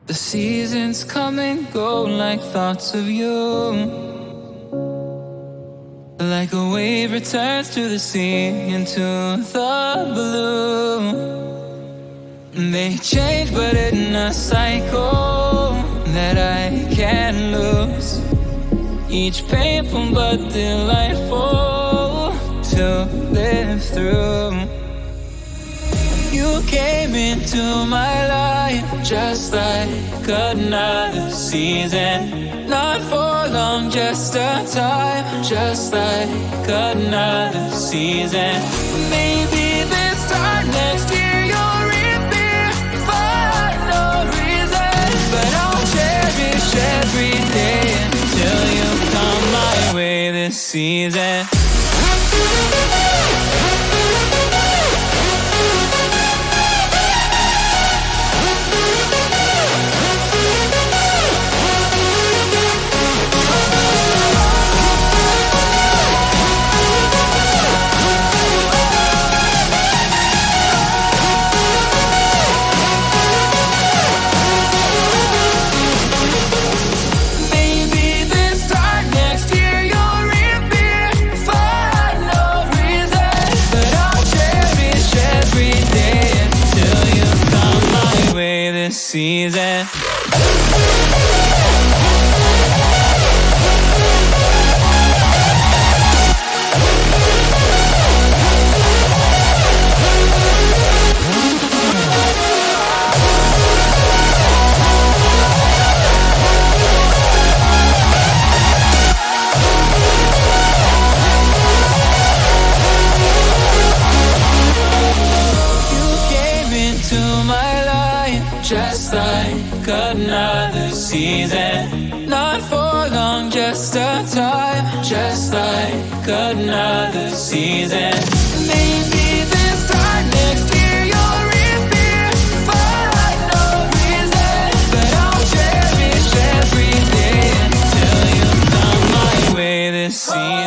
The seasons come and go like thoughts of you. Like a wave returns to the sea into the blue. They change but in a cycle that I can't lose. Each painful but delightful to live through. You came into my life just like another season. Not for long, just a time, just like another season. Maybe this time next year you'll reappear for no reason. But I'll cherish every day until you come my way this season. Season. Just like another season. Not for long, just a time. Just like another season. Maybe this time next year you'll reappear for no reason. But I'll cherish every day until you come my way this season.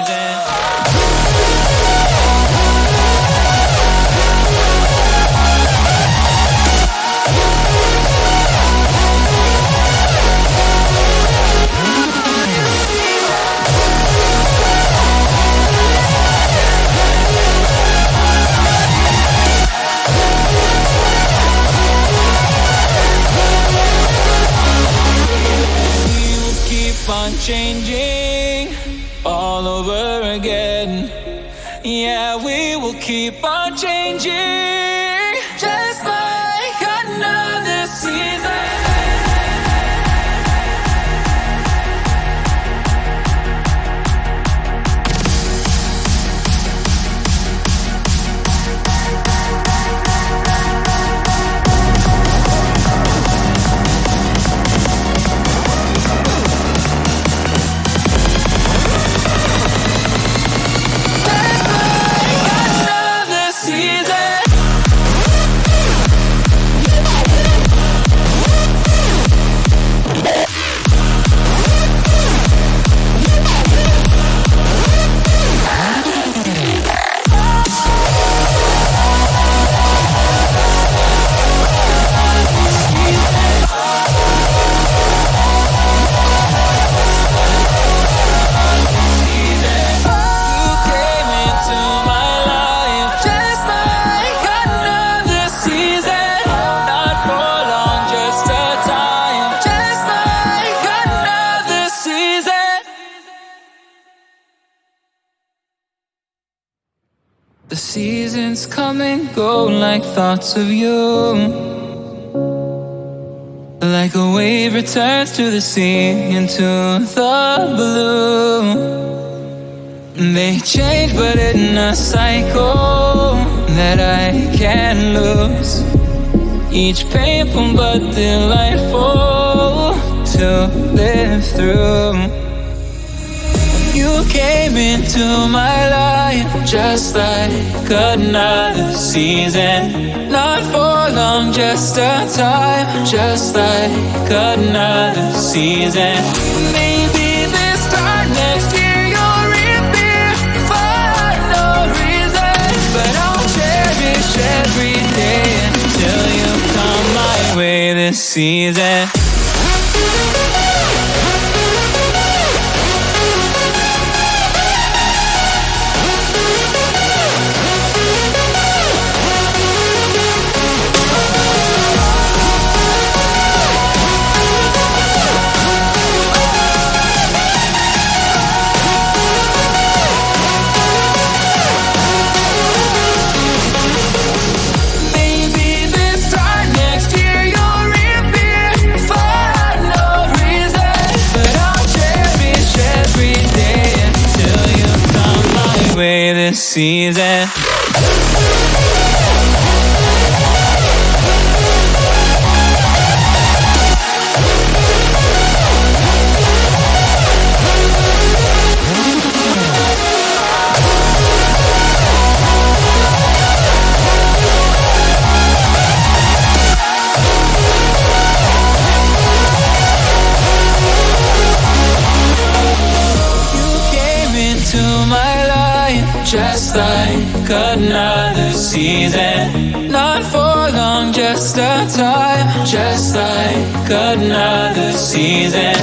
On changing all over again. Yeah, we will keep on changing just like another season. The seasons come and go like thoughts of you. Like a wave returns to the sea into the blue. They change but in a cycle that I can't lose. Each painful but delightful to live through. You came into my life just like another season. Not for long, just a time, just like another season. Maybe this time next year you'll reappear for no reason. But I'll cherish every day until you come my way this season. the season. Just like another season, not for long, just a time. Just like another season.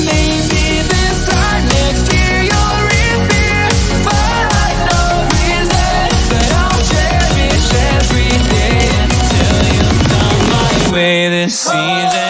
Maybe this time next year you'll reappear for no reason, but I'll cherish every day until you come my way this season.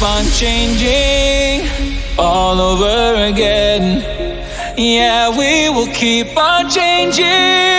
On changing all over again. Yeah, we will keep on changing